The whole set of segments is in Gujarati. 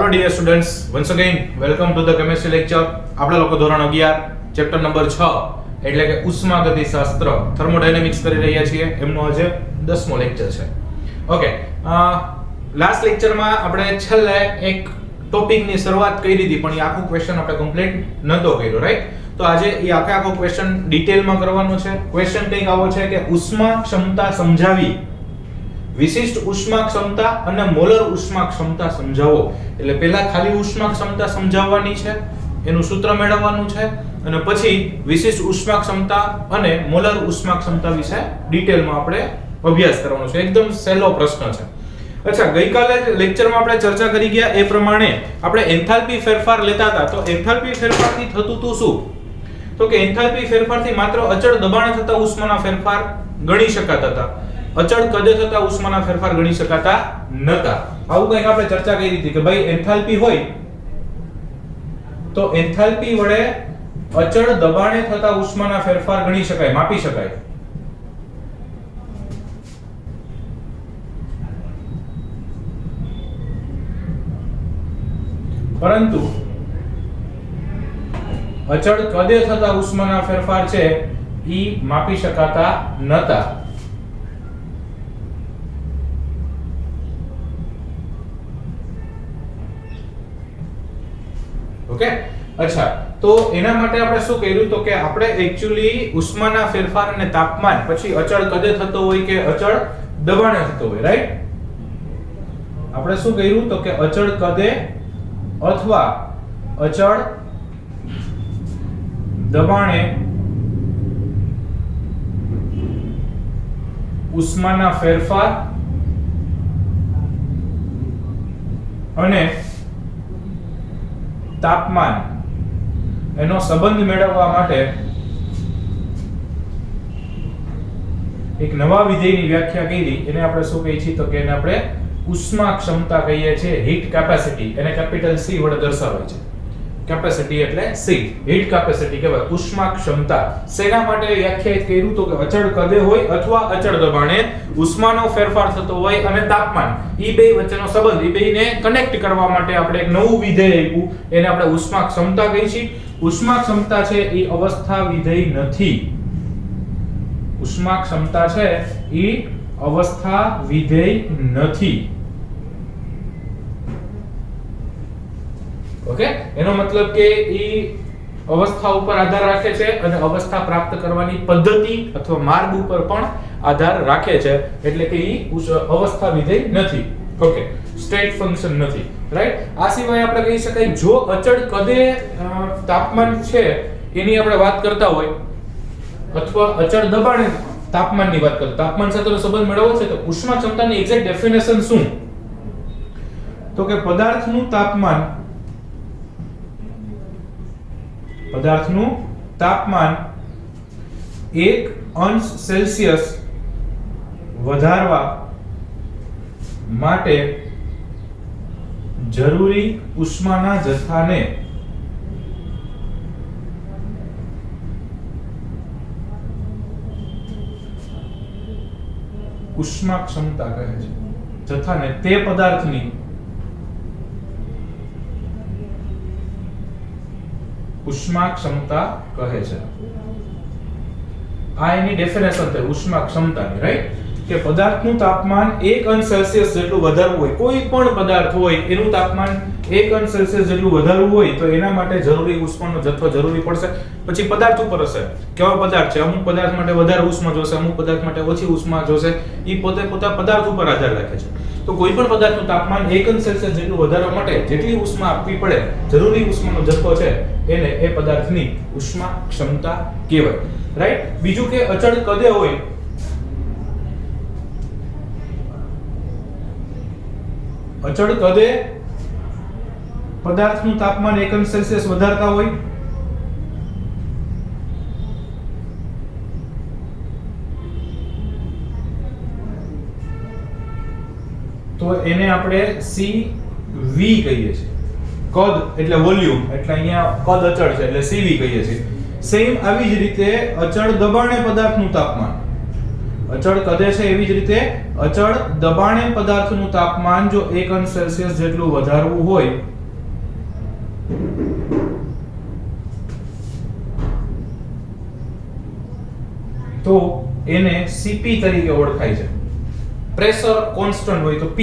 Hello dear students, once again welcome to the chemistry lecture. આપણે લોકો ધોરણ 11 ચેપ્ટર નંબર 6 એટલે કે ઉષ્માગતિશાસ્ત્ર થર્મોડાયનેમિક્સ કરી રહ્યા છીએ. એમનો આજે 10મો લેક્ચર છે. ઓકે, લાસ્ટ લેક્ચરમાં આપણે છેલ્લે એક ટોપિકની શરૂઆત કરી હતી, પણ એ આખું ક્વેશ્ચન આપણે કમ્પ્લીટ નતો કર્યો, રાઈટ? તો આજે એ આખો ક્વેશ્ચન ડિટેલમાં કરવાનો છે. ક્વેશ્ચન કંઈક આવો છે કે ઉષ્મા ક્ષમતા સમજાવી, વિશિષ્ટ ઉષ્મા ક્ષમતા અને મોલર ઉષ્મા ક્ષમતા સમજાવો. એટલે પહેલા ખાલી ઉષ્મા ક્ષમતા સમજાવવાની છે, એનું સૂત્ર મેળવવાનું છે, અને પછી વિશિષ્ટ ઉષ્મા ક્ષમતા અને મોલર ઉષ્મા ક્ષમતા વિશે ડિટેલમાં આપણે અભ્યાસ કરવાનો છે. એકદમ સહેલો પ્રશ્ન છે. અચ્છા, ગઈકાલે લેક્ચરમાં આપણે ચર્ચા કરી ગયા એ પ્રમાણે આપણે એન્થાલ્પી ફેરફાર લેતા હતા. તો એન્થાલ્પી ફેરફારથી થતું હતું શું? તો કે એન્થાલ્પી ફેરફારથી માત્ર અચળ દબાણે થતા ઉષ્માના ફેરફાર ગણી શકાતા હતા, અચળ કદે થતા ઉષ્માના ફેરફાર ગણી શકાતા નતા. આવું કંઈક આપણે ચર્ચા કરી હતી કે ભાઈ એન્થાલ્પી હોય તો એન્થાલ્પી વડે અચળ દબાણે થતા ઉષ્માના ફેરફાર ગણી શકાય, માપી શકાય. પરંતુ અચળ કદે થતા ઉષ્માના ફેરફાર છે ઈ માપી શકાતા નતા. ઓકે, અચ્છા, તો એના માટે આપણે શું કર્યું? તો કે આપણે એક્ચ્યુઅલી ઉષ્માના ફેરફાર અને તાપમાન પછી અચળ કદે થતો હોય કે અચળ દબાણે થતો હોય, રાઈટ? આપણે શું કર્યું? તો કે અચળ કદે અથવા અચળ દબાણે ઉષ્માના ફેરફાર અને તાપમાન એનો સંબંધ મેળવવા માટે એક નવા વિધેયની વ્યાખ્યા કરી. એને આપણે શું કહીએ છીએ? તો કે એને આપણે ઉષ્મા ક્ષમતા કહીએ છીએ. હીટ કેપેસિટી, એને કેપિટલ C વડે દર્શાવાય છે. કેપેસિટી એટલે C, હીટ કેપેસિટી કહેવાય. ઉષ્મા ક્ષમતા શેના માટે વ્યાખ્યાયિત કર્યું? તો કે અચળ કદે હોય અથવા અચળ દબાણે ઉષ્માનો ફેરફાર થતો હોય અને તાપમાન, ઈ બે વચ્ચેનો સંબંધ, ઈ બેને કનેક્ટ કરવા માટે આપણે એક નવું વિધેય આપ્યું. એને આપણે ઉષ્મા ક્ષમતા કહીએ છીએ. ઉષ્મા ક્ષમતા છે ઈ અવસ્થા વિધેય નથી. ઉષ્મા ક્ષમતા છે ઈ અવસ્થા વિધેય નથી. ઓકે, એનો મતલબ કે ઈ અવસ્થા ઉપર આધાર રાખે છે અને અવસ્થા પ્રાપ્ત કરવાની પદ્ધતિ અથવા માર્ગ ઉપર પણ આધાર રાખે છે. એટલે કે ઈ અવસ્થા વિધેય નથી. ઓકે, સ્ટેટ ફંક્શન નથી, રાઈટ? આ સિવાય આપણે કહી શકાય જો અચળ કદે તાપમાન છે એની આપણે વાત કરતા હોય અથવા અચળ દબાણે તાપમાનની વાત કરતા, તાપમાન સાથેનો સંબંધ મેળવવો છે તો ઉષ્મા ક્ષમતાની એક્ઝેક્ટ ડેફિનેશન શું? તો કે પદાર્થનું તાપમાન 1 અંશ સેલ્સિયસ વધારવા માટે જરૂરી ઉષ્માના જથ્થાને ઉષ્મા ક્ષમતા કહે છે. જથ્થાને, તે પદાર્થની ઉષ્મા ક્ષમતા કહે છે. આ એની ડેફિનેશન છે ઉષ્મા ક્ષમતાની, રાઈટ? કે પદાર્થનું તાપમાન 1 અંશ સેલ્સિયસ જેટલું વધારવું હોય, કોઈ પણ પદાર્થ હોય એનું તાપમાન 1 અંશ સેલ્સિયસ જેટલું વધારવું હોય તો એના માટે જરૂરી ઉષ્માનો જથ્થો જરૂરી પડશે. પછી પદાર્થ ઉપર હશે, કેવો પદાર્થ છે, અમુક પદાર્થ માટે વધારે ઉષ્મા જોશે, અમુક પદાર્થ માટે ઓછી ઉષ્મા જોશે. ઈ પોતે પદાર્થ ઉપર આધાર રાખે છે. તો કોઈ પણ પદાર્થનું તાપમાન 1 અંશ સેલ્સિયસ જેટલું વધારવા માટે જેટલી ઉષ્મા આપવી પડે, જરૂરી ઉષ્માનો જથ્થો છે, એને એ પદાર્થની ઉષ્મા ક્ષમતા કહેવાય, રાઈટ? બીજું કે અચળ કદે હોય, અચળ કદે પદાર્થનું તાપમાન 1 અંશ સેલ્સિયસ વધારતા હોય તો એને આપણે CV કહીએ છીએ. કદ એટલે વોલ્યુમ, એટલે અહીંયા કદ અચળ છે એટલે CV કહીએ છીએ. સેમ આવી જ રીતે અચળ દબાણે પદાર્થનું તાપમાન, અચળ કદે છે એવી જ રીતે અચળ દબાણે પદાર્થનું તાપમાન જો 1 અંશ સેલ્સિયસ જેટલું વધારવું હોય તો એને Cp તરીકે ઓળખાય છે. પ્રેશર કોન્સ્ટન્ટ હોય તો P,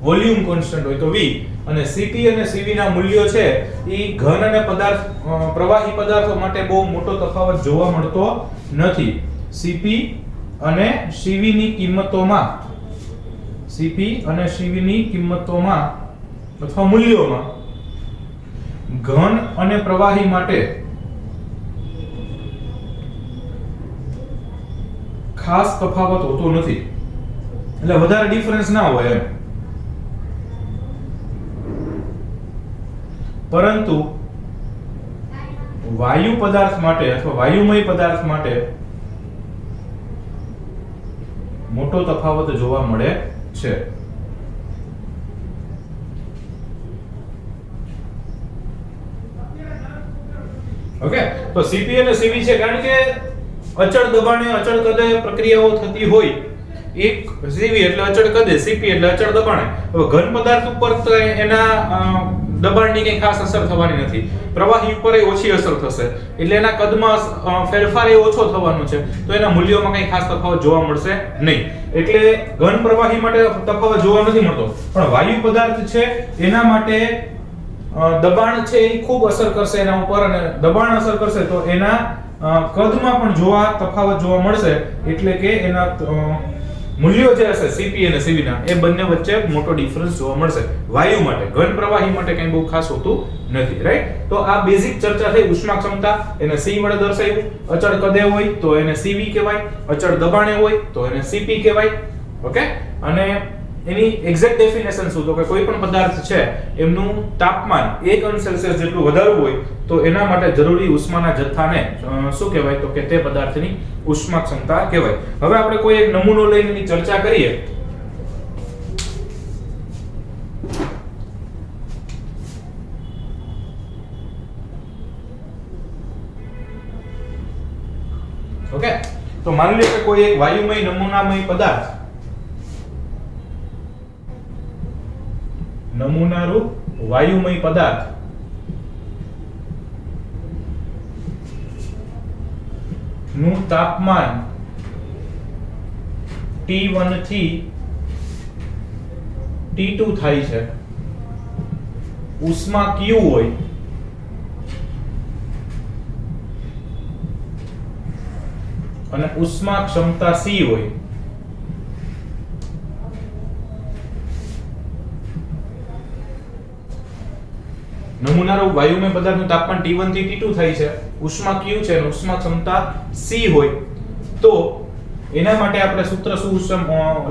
વોલ્યુમ કોન્સ્ટન્ટ હોય તો V, અને Cp અને Cv ના મૂલ્યો છે એ ઘન અને પ્રવાહી પદાર્થો માટે બહુ મોટો તફાવત જોવા મળતો નથી. Cp અને Cv ની કિંમતોમાં અથવા મૂલ્યોમાં ઘન અને પ્રવાહી માટે ખાસ તફાવત હોતો નથી, એટલે વધારે ડિફરન્સ ના હોય એમ. પરંતુ વાયુ પદાર્થ માટે અથવા વાયુમય પદાર્થ માટે મોટો તફાવત જોવા મળે છે. ઓકે, તો Cp અને Cv છે કારણ કે અચળ દબાણે અચળ કદે પ્રક્રિયાઓ થતી હોય. એક Cv એટલે અચળ કદે, Cp એટલે અચળ દબાણે. હવે ઘન પદાર્થ ઉપર તો એના દબાણની કઈ ખાસ અસર થવાની નથી, પ્રવાહી ઉપર ઓછી અસર થશે, એટલે એના કદમાં ફેરફાર ઓછો થવાનો છે, તો એના મૂલ્યોમાં કઈ ખાસ તફાવત જોવા મળશે નહીં. એટલે ઘન પ્રવાહી માટે તફાવત જોવા નથી મળતો, પણ વાયુ પદાર્થ છે એના માટે દબાણ છે એ ખૂબ અસર કરશે એના ઉપર, અને દબાણ અસર કરશે તો એના કદમાં પણ તફાવત જોવા મળશે. એટલે કે એના મૂલ્યો જે હશે Cp અને Cv ના, એ બંને વચ્ચે મોટો ડિફરન્સ જોવા મળશે વાયુ માટે. ઘન પ્રવાહી માટે કંઈ બહુ ખાસ હોતું નથી, રાઈટ? તો આ બેઝિક ચર્ચા થઈ ઉષ્મા ક્ષમતા, એને C વડે દર્શાવ્યું. અચળ કદે હોય તો એને Cv કહેવાય, અચળ દબાણે હોય તો એને Cp કહેવાય. ઓકે, અને એની એક્ઝેક્ટ ડેફિનેશન શું? તો કે કોઈ પણ પદાર્થ છે એમનું તાપમાન 1 અંશ સેલ્સિયસ જેટલું વધારવું હોય તો એના માટે જરૂરી ઉષ્માના જથ્થાને શું કહેવાય? તો કે તે પદાર્થની ઉષ્મા ક્ષમતા કહેવાય. હવે આપણે કોઈ એક નમૂનો લઈને એની ચર્ચા કરીએ. ઓકે, તો માની લો કે કોઈ એક વાયુમય નમૂનારૂપ વાયુમય પદાર્થ નું તાપમાન T1 થી T2 થાય છે, ઉષ્મા Q હોય, અને ઉષ્મા ક્ષમતા C હોય. નમૂનારૂપ વાયુમય પદાર્થનું તાપમાન T1 થી T2 થાય છે, ઉષ્મા Q છે અને ઉષ્મા ક્ષમતા C હોય, તો એના માટે આપણે સૂત્ર શું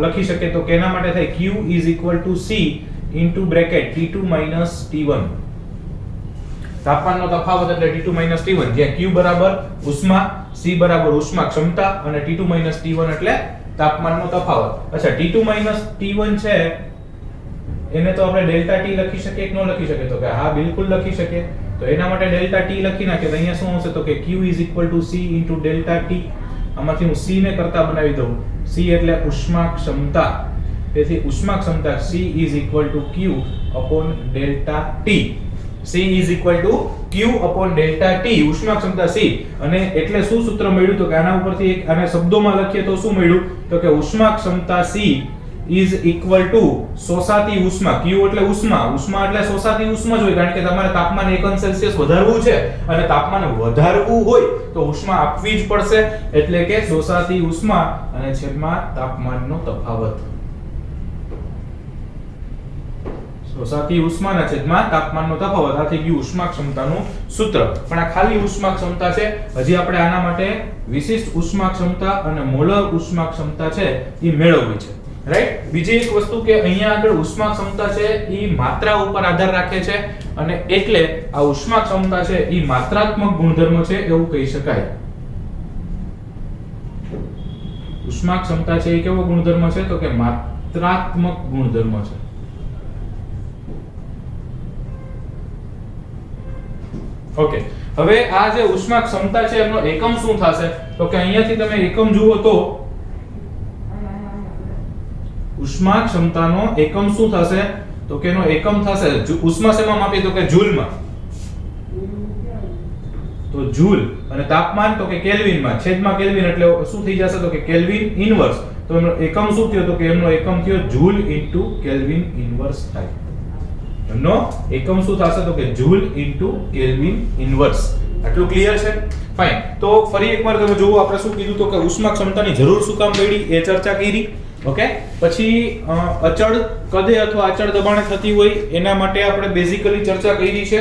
લખી શકીએ? તો કે એના માટે થાય Q = C T2 - T1. તાપમાનનો તફાવત એટલે T2 - T1, જ્યાં Q બરાબર ઉષ્મા, C બરાબર ઉષ્મા ક્ષમતા અને T2 - T1 એટલે તાપમાનનો તફાવત. અચ્છા, T2 - T1 છે એને તો આપણે ડેલ્ટા T લખી શકીએ કે ન લખી શકીએ? તો કે હા, બિલકુલ લખી શકીએ. તો એના માટે ડેલ્ટા T લખી નાખીએ. તો અહીંયા શું હશે? તો કે Q = C ડેલ્ટા T. આમાંથી હું C ને કરતા બનાવી દઉં. C એટલે ઉષ્મા ક્ષમતા, તેથી ઉષ્મા ક્ષમતા C = Q delta T. C = Q delta T, ઉષ્મા ક્ષમતા C. અને એટલે શું સૂત્ર મળ્યું? તો કે આના ઉપરથી આને શબ્દોમાં લખીએ તો શું મળ્યું? તો કે ઉષ્મા ક્ષમતા C = શોષાતી ઉષ્મા. Q એટલે ઉષ્મા, ઉષ્મા એટલે શોષાતી ઉષ્મા જ હોય, કારણ કે તમારે તાપમાન 1 અંશ સેલ્સિયસ વધારવું છે, અને તાપમાન વધારવું હોય તો ઉષ્મા આપવી જ પડશે. એટલે કે શોષાતી ઉષ્મા અને છેદમાં તાપમાનનો તફાવત. શોષાતી ઉષ્માના છેદમાં તાપમાનનો તફાવત. આ થઈ ગયું ઉષ્મા ક્ષમતાનું સૂત્ર. પણ આ ખાલી ઉષ્મા ક્ષમતા છે. હજી આપણે આના માટે વિશિષ્ટ ઉષ્મા ક્ષમતા અને મોલર ઉષ્મા ક્ષમતા છે એ મેળવવી છે, રાઈટ? બીજી એક વસ્તુ કે અહીંયા આગળ ઉષ્મા ક્ષમતા છે એ માત્રા ઉપર આધાર રાખે છે, અને એટલે આ ઉષ્મા ક્ષમતા છે એ માત્રાત્મક ગુણધર્મ છે એવું કહી શકાય. ઉષ્મા ક્ષમતા છે એ કેવો ગુણધર્મ છે? તો કે માત્રાત્મક ગુણધર્મ છે. ઓકે, હવે આ જે ઉષ્મા ક્ષમતા છે એનો એકમ શું થશે? તો કે અહીંયાથી તમે એકમ જુઓ તો ઉષ્મા ક્ષમતાનો એકમ શું થશે? તો કે એનો એકમ થશે ઉષ્મા શેમાં માપીએ? તો કે જૂલમાં. તો તો જૂલ, અને તાપમાન તો કે કેલ્વિનમાં, છેદમાં કેલ્વિન એટલે શું થઈ જશે તો કે કેલ્વિન ઇનવર્સ. તો એનો એકમ શું થયો તો કે એમનો એકમ થયો જૂલ ઇન્ટુ કેલ્વિન ઇનવર્સ થાય. એમનો એકમ શું થશે તો કે જૂલ ઇન્ટુ કેલ્વિન ઇનવર્સ. આટલું ક્લિયર છે? ફાઇન. તો ફરી એકવાર તમે જુઓ આપણે શું કીધું તો કે ઉષ્મા ક્ષમતાની જરૂર શું કામ પડી એ ચર્ચા કરી. ઓકે, પછી અચળ કદે અથવા અચળ દબાણે થતી હોય એના માટે આપણે બેઝિકલી ચર્ચા કરી છે.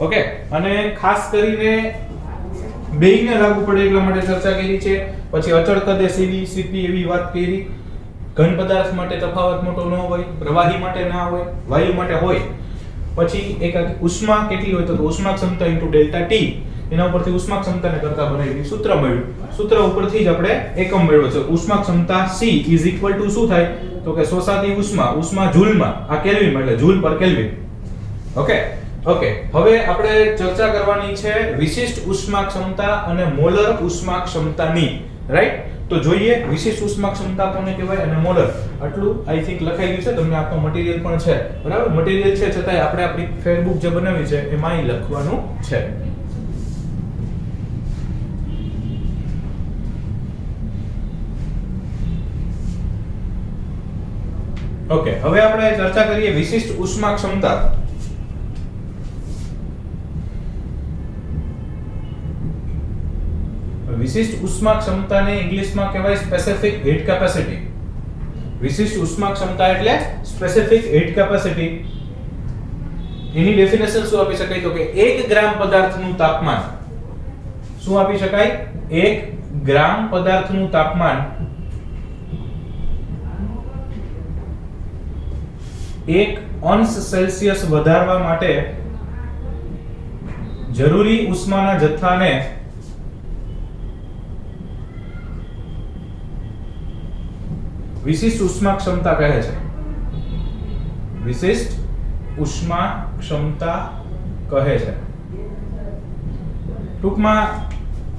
ઓકે, અને ખાસ કરીને બેયને લાગુ પડે એટલા માટે ચર્ચા કરી છે. પછી અચળ કદે સીવી સીપી એવી વાત કરી. ઘન પદાર્થ માટે તફાવત મોટો ન હોય, પ્રવાહી માટે ના હોય, વાયુ માટે હોય. પછી એક ઉષ્મા કેટલી હોય તો ઉષ્મા ક્ષમતા ઇન્ટુ ડેલ્ટા ટી, એના ઉપરથી ઉષ્મા ક્ષમતાને કરતા બનાવી સૂત્ર મળ્યું. સૂત્ર ઉપરથી જ આપણે એકમ મેળવ્યો છે. ઉષ્મા ક્ષમતા C ઇઝ ઇક્વલ ટુ શું થાય તો કે શોષાતી ઉષ્મા, ઉષ્મા જૂલમાં, આ કેલ્વિનમાં એટલે જૂલ પર કેલ્વિન. ઓકે, ઓકે, હવે આપણે ચર્ચા કરવાની છે વિશિષ્ટ ઉષ્મા ક્ષમતા અને મોલર ઉષ્મા ક્ષમતાની. રાઈટ? તો જોઈએ વિશિષ્ટ ઉષ્મા ક્ષમતા કોને કહેવાય અને મોલર. આટલું આઈ થિંક લખાઈ ગયું છે, તમને આપનો મટીરીયલ પણ છે. બરાબર, મટીરીયલ છે છતાંય આપણે આપણી ફેરબુક જે બનાવી છે એમાં લખવાનું છે. ઓકે, હવે આપણે ચર્ચા કરીએ વિશિષ્ટ ઉષ્મા ક્ષમતા. વિશિષ્ટ ઉષ્મા ક્ષમતાને ઇંગ્લિશમાં કહેવાય સ્પેસિફિક હીટ કેપેસિટી. વિશિષ્ટ ઉષ્મા ક્ષમતા એટલે સ્પેસિફિક હીટ કેપેસિટી. એની ડેફિનેશન શું આપી શકાય તો કે 1 ગ્રામ પદાર્થનું તાપમાન. શું આપી શકાય? 1 ગ્રામ પદાર્થનું તાપમાન 1 અંશ સેલ્સિયસ વધારવા માટે જરૂરી ઉષ્માના જથ્થાને વિશિષ્ટ ઉષ્મા ક્ષમતા કહે છે. વિશિષ્ટ ઉષ્મા ક્ષમતા કહે છે. ટૂંકમાં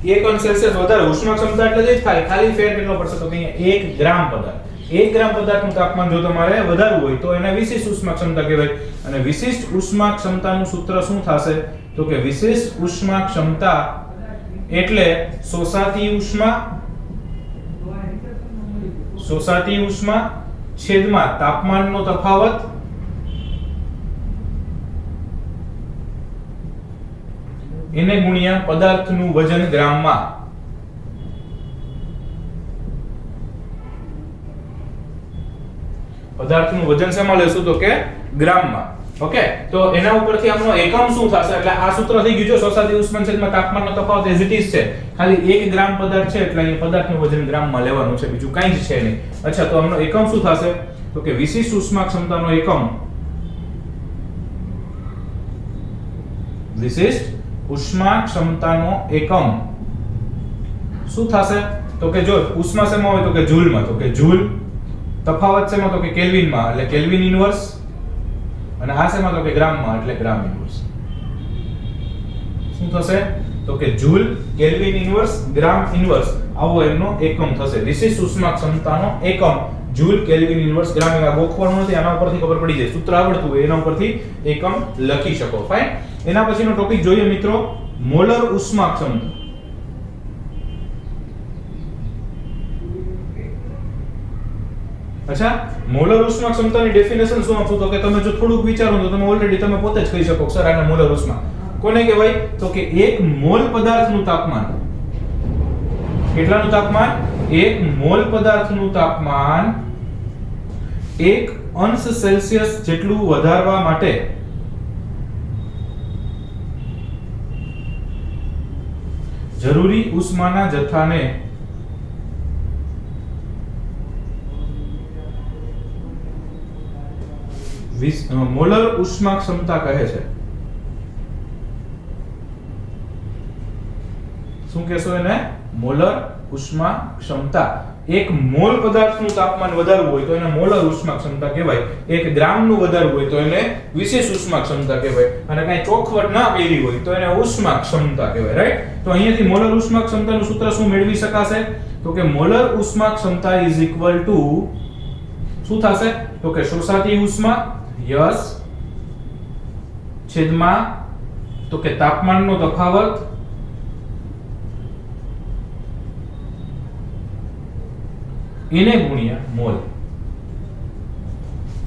1 અંશ સેલ્સિયસ વધારે ઉષ્મા ક્ષમતા એટલે જ થાય. ખાલી ફેર કેટલો પડશે તો કે 1 ગ્રામ પદાર્થ. 1 ગ્રામ પદાર્થનું તાપમાન જો તમારે વધારવું હોય તો એને વિશિષ્ટ ઉષ્મા ક્ષમતા કહેવાય. અને વિશિષ્ટ ઉષ્મા ક્ષમતાનું સૂત્ર શું થશે તો કે વિશિષ્ટ ઉષ્મા ક્ષમતા એટલે શોષાતી ઉષ્મા છેદમાં તાપમાનનો તફાવત એને ગુણ્યા પદાર્થનું વજન ગ્રામમાં. પદાર્થનું વજન શેમાં લેશું તો કે ગ્રામમાં. ઓકે, તો એના ઉપરથી આમનો એકમ શું થશે એટલે આ સૂત્ર થઈ ગયું. જો શોષાતી ઉષ્મા છેદમાં તાપમાનનો તફાવત એઝ ઇટ ઇઝ છે. ખાલી 1 ગ્રામ પદાર્થ છે એટલે અહીં પદાર્થનું વજન ગ્રામમાં લેવાનું છે, બીજું કાંઈ જ છે નહીં. અચ્છા, તો આમનો એકમ શું થશે તો કે વિશિષ્ટ ઉષ્મા ક્ષમતાનો એકમ, વિશિષ્ટ ઉષ્મા ક્ષમતાનો એકમ શું થશે તો કે જો ઉષ્મા શેમાં હોય તો કે જૂલમાં, તો કે જૂલ. તફાવત શેમાં તો કે કેલ્વિનમાં એટલે કેલ્વિન ઇનવર્સ, અને આ શેમાં તો કે ગ્રામમાં એટલે ગ્રામ ઇનવર્સ. શું થશે તો કે જૂલ, કેલ્વિન ઇનવર્સ, ગ્રામ ઇનવર્સ, આવો એમનો એકમ થશે. વિશિષ્ટ ઉષ્મા ક્ષમતાનો એકમ જૂલ, કેલ્વિન ઇનવર્સ, ગ્રામ. એવા ગોખવાનું નથી, આના ઉપરથી ખબર પડી જાય. સૂત્ર આવડતું હોય એના ઉપરથી એકમ લખી શકો. ફાઇન. એના પછીનો ટોપિક જોઈએ મિત્રો, મોલર ઉષ્મા ક્ષમતા. અચ્છા, મોલર ઉષ્મા ક્ષમતાની ડેફિનેશન શું આપું તો કે તમે જો થોડુંક વિચારો તો તમે ઓલરેડી તમે પોતે જ કહી શકો સર આને મોલર ઉષ્મા કોને કહેવાય તો કે 1 મોલ પદાર્થનું તાપમાન. કેટલાનું તાપમાન? 1 મોલ પદાર્થનું તાપમાન 1 અંશ સેલ્સિયસ જેટલું વધારવા માટે જરૂરી ઉષ્માના જથ્થાને મોલર ઉષ્મા ક્ષમતા કહે છે. શું કહેશો એને? મોલર ઉષ્મા ક્ષમતા. 1 મોલ પદાર્થનું તાપમાન વધારવું હોય તો એને મોલર ઉષ્મા ક્ષમતા કહેવાય. 1 ગ્રામનું વધારવું હોય તો એને વિશેષ ઉષ્મા ક્ષમતા કહેવાય. અને કઈ ચોખવટ ના કરી હોય તો એને ઉષ્મા ક્ષમતા કહેવાય. રાઈટ? તો અહીંયાથી મોલર ઉષ્મા ક્ષમતાનું સૂત્ર શું મેળવી શકાશે તો કે મોલર ઉષ્મા ક્ષમતા ઇઝ ઇક્વલ ટુ શું થશે તો કે શોષાતી ઉષ્મા યસ છેદમાં તો કે તાપમાનનો તફાવત એને ગુણ્યા મોલ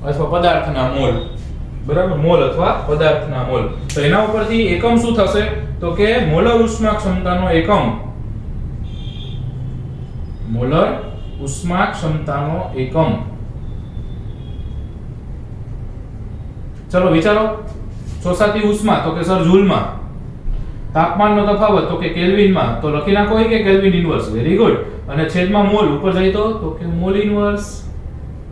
અથવા પદાર્થના મોલ, બરાબર, મોલ અથવા પદાર્થના મોલ. તો એના ઉપરથી એકમ શું થશે તો કે મોલર ઉષ્મા ક્ષમતાનો એકમ, મોલર ઉષ્મા ક્ષમતાનો એકમ. ચલો વિચારો, શોષાતી ઉષ્મા તો કે સર જૂલમાં, તાપમાનનો તફાવત તો કે કેલ્વિનમાં, તો લખી નાખો કે કેલ્વિન ઇન્વર્સ. Very good. અને છેદમાં મોલ ઉપર જાય તો કે મોલ ઇન્વર્સ.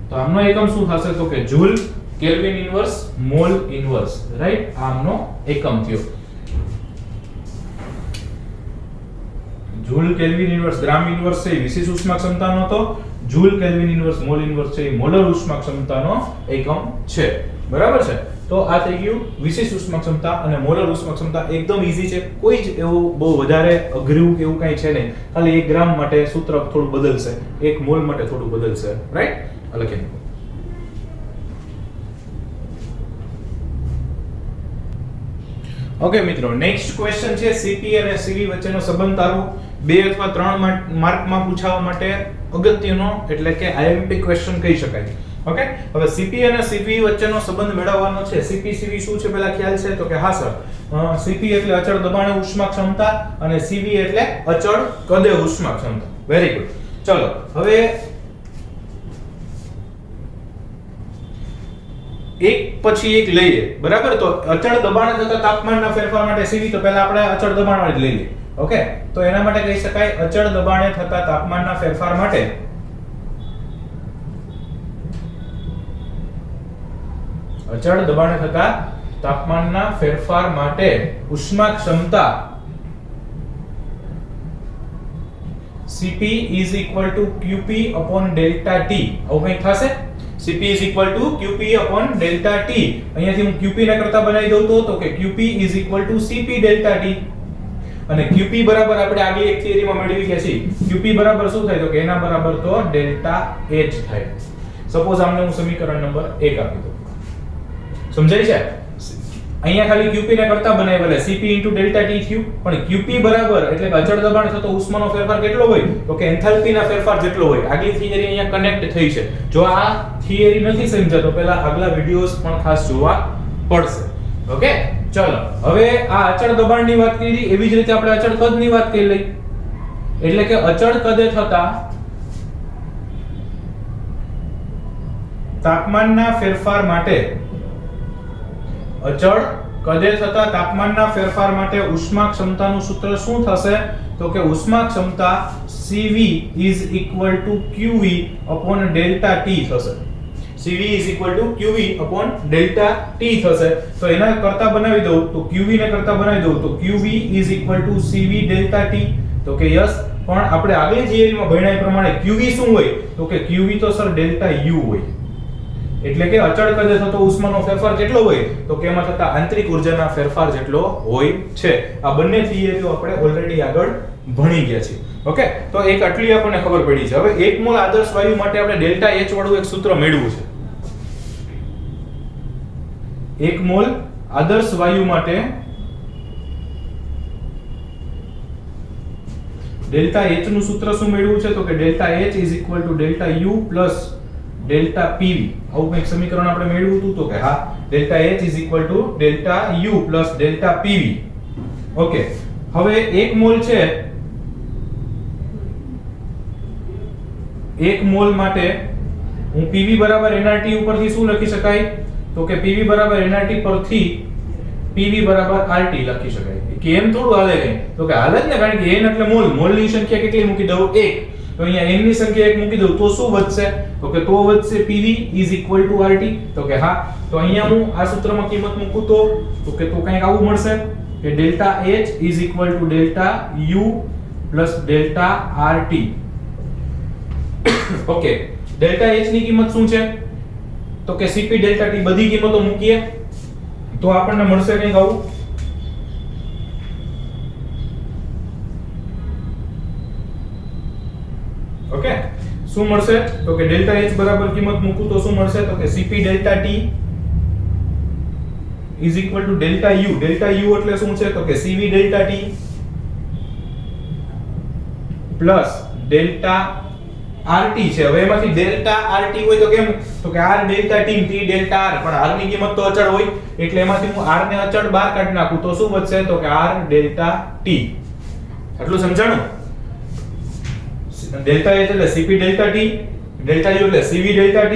તો આમનો એકમ શું થશે તો કે joule, kelvin inverse, mole inverse, right. આમનો એકમ થયો joule, kelvin inverse. Gram inverse છે એ વિશેષ ઉષ્મા ક્ષમતાનો હતો, joule, kelvin inverse, mole inverse છે એ મોલર ઉષ્મા ક્ષમતાનો એકમ છે, બરાબર છે. તો આ થઈ ગયું વિશેષ ઉષ્મા ક્ષમતા અને મોલર ઉષ્મા ક્ષમતા. એકદમ ઈઝી છે, કોઈ જ એવું બહુ વધારે અઘરું કે એવું કંઈ છે નહીં. ખાલી 1 ગ્રામ માટે સૂત્ર થોડું બદલશે, 1 મોલ માટે થોડું બદલશે, રાઈટ. લખી નાખો. ઓકે મિત્રો, નેક્સ્ટ ક્વેશ્ચન છે સીપી અને સીવી વચ્ચેનો સંબંધ તારવો. 2 અથવા 3 માર્કમાં પૂછાવા માટે અગત્યનો એટલે કે આઈએમપી ક્વેશ્ચન કહી શકાય. ઓકે, હવે સીપી અને સીવી વચ્ચેનો સંબંધ મેળવવાનો છે. સીપી સીવી શું છે પહેલા ખ્યાલ છે તો કે હા સર, સીપી એટલે અચળ દબાણે ઉષ્મા ક્ષમતા અને સીવી એટલે અચળ કદે ઉષ્મા ક્ષમતા. Very good. ચલો હવે એક પછી એક લઈએ, બરાબર. તો અચળ દબાણે થતા તાપમાનના ફેરફાર માટે સીવી, તો પહેલા આપણે અચળ દબાણ વાળી જ લઈ લઈએ. ઓકે, તો એના માટે કહી શકાય અચળ દબાણે થતા તાપમાનના ફેરફાર માટે અચળ દબાણે થતા તાપમાનના ફેરફાર માટે ઉષ્મા ક્ષમતા Cp is equal to Qp upon delta T. આવું કંઈક થશે. Cp is equal to Qp upon delta T. અહીંયાથી હું Qp ને કરતા બનાવી દઉં તો કે Qp is equal to Cp delta T. અને Qp બરાબર આપણે આગલી એક થિયરીમાં મેળવી ગયા છીએ. Qp બરાબર શું થાય તો કે એના બરાબર તો ડેલ્ટા H થાય. સપોઝ આમને હું સમીકરણ નંબર 1 આપી દઉં. સમજાય છે? અહીંયા ખાલી Qp ને કરતા બનાવ્યા એટલે Cp delta T થયું. પણ Qp બરાબર એટલે કે અચળ દબાણ થતો ઉષ્માનો ફેરફાર કેટલો હોય તો કે એન્થાલ્પીના ફેરફાર જેટલો હોય. આગલી થિયરી અહીંયા કનેક્ટ થઈ છે. જો આ થિયરી નથી સમજ્યા તો પહેલા આગલા વિડિયોઝ પણ ખાસ જોવા પડશે. ઓકે, ચલો હવે આ અચળ દબાણની વાત કરી, એવી જ રીતે આપણે અચળ કદની વાત કરી લઈ. એટલે કે અચળ કદે થતા તાપમાનના ફેરફાર માટે, અચળ કદે થતા તાપમાનના ફેરફાર માટે ઉષ્મા ક્ષમતાનું સૂત્ર શું થશે તો કે ઉષ્મા ક્ષમતા Cv is equal to Qv upon delta T થશે. Cv is equal to Qv upon delta T થશે. તો એના કરતા બનાવી દઉં તો Qv ને કરતા બનાવી દઉં તો Qv is equal to Cv delta T. તો કે યસ, પણ આપણે આગલી થિયરીમાં ભણ્યા એ પ્રમાણે Qv શું હોય તો કે Qv તો સર ડેલ્ટા U હોય. એટલે કે અચળ કદે થતો ઉષ્માનો ફેરફાર કેટલો હોય તો કે એમાં થતા આંતરિક ઊર્જાના ફેરફાર જેટલો હોય છે. આ બંને થિયરીઓ આપણે ઓલરેડી આગળ ભણી ગયા છીએ. ઓકે, તો એક આટલી આપણને ખબર પડી છે. હવે 1 મોલ આદર્શ વાયુ માટે આપણે ડેલ્ટા H વાળું એક સૂત્ર મેળવ્યું છે. 1 મોલ આદર્શ વાયુ માટે ડેલ્ટા H નું સૂત્ર શું મેળવ્યું છે તો કે delta H is equal to delta U plus delta PV. આવું કંઈક સમીકરણ આપણે મેળવ્યું હતું તો કે હા, delta H is equal to delta U plus delta PV. Okay, હવે 1 મોલ છે, 1 મોલ માટે હું PV બરાબર nRT ઉપરથી શું લખી શકાય તો કે PV બરાબર nRT પરથી PV બરાબર RT લખી શકાય. કેમ થોડું હાલે કઈ તો કે હાલે જ ને, કારણ કે n એટલે મોલ, મોલની સંખ્યા કેટલી મૂકી દઉં 1, તો અહીંયા n ની સંખ્યા 1 મૂકી દઉં તો શું વધશે તો કે તો વધશે PV is equal to RT. તો કે હા, તો અહીંયા હું આ સૂત્રમાં કિંમત મૂકું તો કે તો કંઈક આવું મળશે કે delta H is equal to delta U plus delta RT. Okay, delta H ની કિંમત શું છે તો કે Cp ડેલ્ટા T બધી કિંમતો મૂકીએ તો આપણને મળશે કંઈક આવું. ઓકે, શું મળશે તો કે ડેલ્ટા H બરાબર કિંમત મૂકું તો શું મળશે તો કે Cp delta T is equal to delta U. Delta U એટલે શું છે તો કે Cv delta T plus delta RT છે. હવે એમાંથી ડેલ્ટા RT હોય તો કેમ, તો કે R delta T T delta R, પણ R ની કિંમત તો અચળ હોય એટલે એમાંથી હું R ને અચળ બહાર કાઢી નાખું તો શું બચશે, તો કે R ડેલ્ટા T. આટલું સમજાણું? ડેલ્ટા H એટલે CP delta T, delta U એટલે CV ડેલ્ટા T,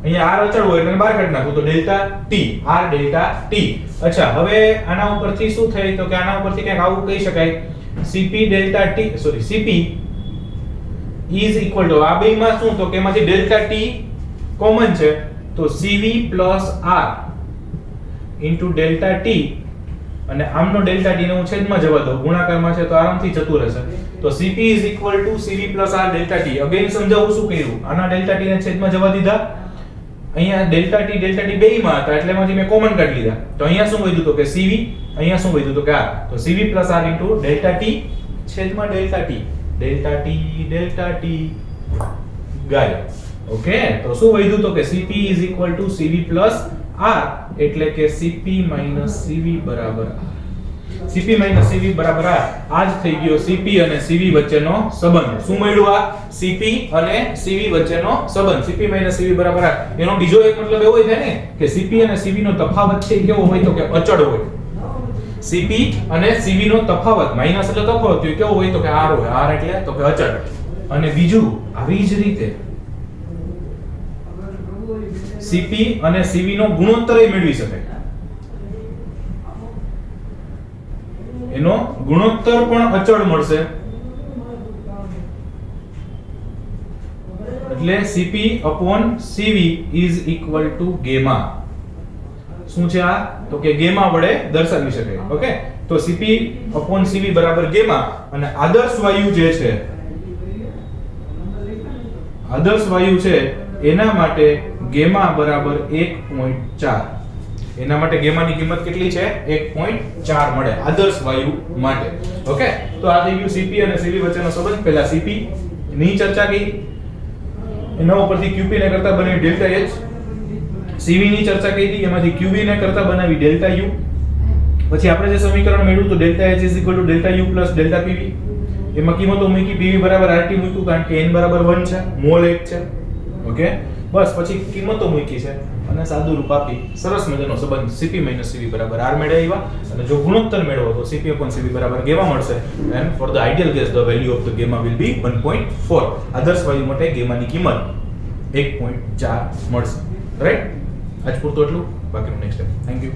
અહીંયા R અચળ હોય એટલે બહાર કાઢી નાખું તો delta T, R delta T. અચ્છા, હવે આના ઉપરથી શું થાય, તો કે આના ઉપરથી કંઈક આવું કહી શકાય, CP delta T CP is equal to, આ બેમાં શું, તો કે એમાંથી ડેલ્ટા T કોમન છે તો CV R into delta T, અને આમનો ડેલ્ટા T ને હું છેદમાં જવા દઉં, ગુણાકારમાં છે તો આરામથી જતું રહેશે. તો CP is equal to CV R delta T. Again સમજાવું શું કર્યું, આના ડેલ્ટા T ને છેદમાં જવા દીધા, અહીંયા ડેલ્ટા T બેયમાં હતા એટલે એમાંથી મેં કોમન કાઢી લીધા, તો અહીંયા શું વધ્યું, તો કે CV, અહીંયા શું વધ્યું, તો કે R, તો CV R into delta T છેદમાં ડેલ્ટા T ગાય. ઓકે, તો શું વધ્યું, તો કે CP is equal to CV R, એટલે કે CP CV બરાબર R. CP CV બરાબર R. આ જ થઈ ગયો CP અને CV વચ્ચેનો સંબંધ. શું મળ્યું, આ CP અને CV વચ્ચેનો સંબંધ. CP CV બરાબર R. એનો બીજો એક મતલબ એવો થાય ને કે CP અને CV નો તફાવત છે કેવો હોય, તો કે અચળ હોય. CP અને CV નો તફાવત, માઈનસ એટલે તફાવત હોય, કેવો હોય, તો કે R હોય. R એટલે તો કે અચળ. અને બીજું આવી જ રીતે CP અને CV નો ગુણોત્તર મેળવી શકાય. એનો ગુણોત્તર પણ અચળ મળશે, એટલે CP CV is equal to gamma. શું છે આ, તો કે gamma વડે દર્શાવી શકાય. ઓકે, તો CP CV બરાબર gamma. અને આદર્શ વાયુ જે છે, આદર્શ વાયુ છે એના માટે gamma બરાબર 1.4. એના માટે gamma ની કિંમત કેટલી છે, 1.4 મળે આદર્શ વાયુ માટે. ઓકે, તો આ થઈ ગયું CP અને CV વચ્ચેનો સંબંધ. પહેલા CP ની ચર્ચા કરી, એના ઉપરથી QP ને કરતા બનાવી ડેલ્ટા H. CV ની ચર્ચા કરી, એમાંથી QV ને કરતા બનાવી ડેલ્ટા U. પછી આપણે જે સમીકરણ મેળવ્યું તો delta H is equal to delta U plus delta PV. એમાં કિંમતો મૂકી, PV બરાબર RT મૂક્યું કારણ કે n બરાબર 1 છે, મોલ 1 છે. ઓકે, બસ પછી કિંમતો મૂકી છે અને સાદું રૂપ આપી સરસ મજાનો સંબંધ CP CV બરાબર R મેળવ્યા. અને જો ગુણોત્તર મેળવો તો CP CV બરાબર gamma મળશે. and for the ideal case the value of the gamma will be 1.4. આદર્શ વાયુ માટે gamma ની કિંમત 1.4 મળશે. રાઈટ, આજ પૂરતું એટલું, બાકીનું નેક્સ્ટ ટાઈમ. Thank you.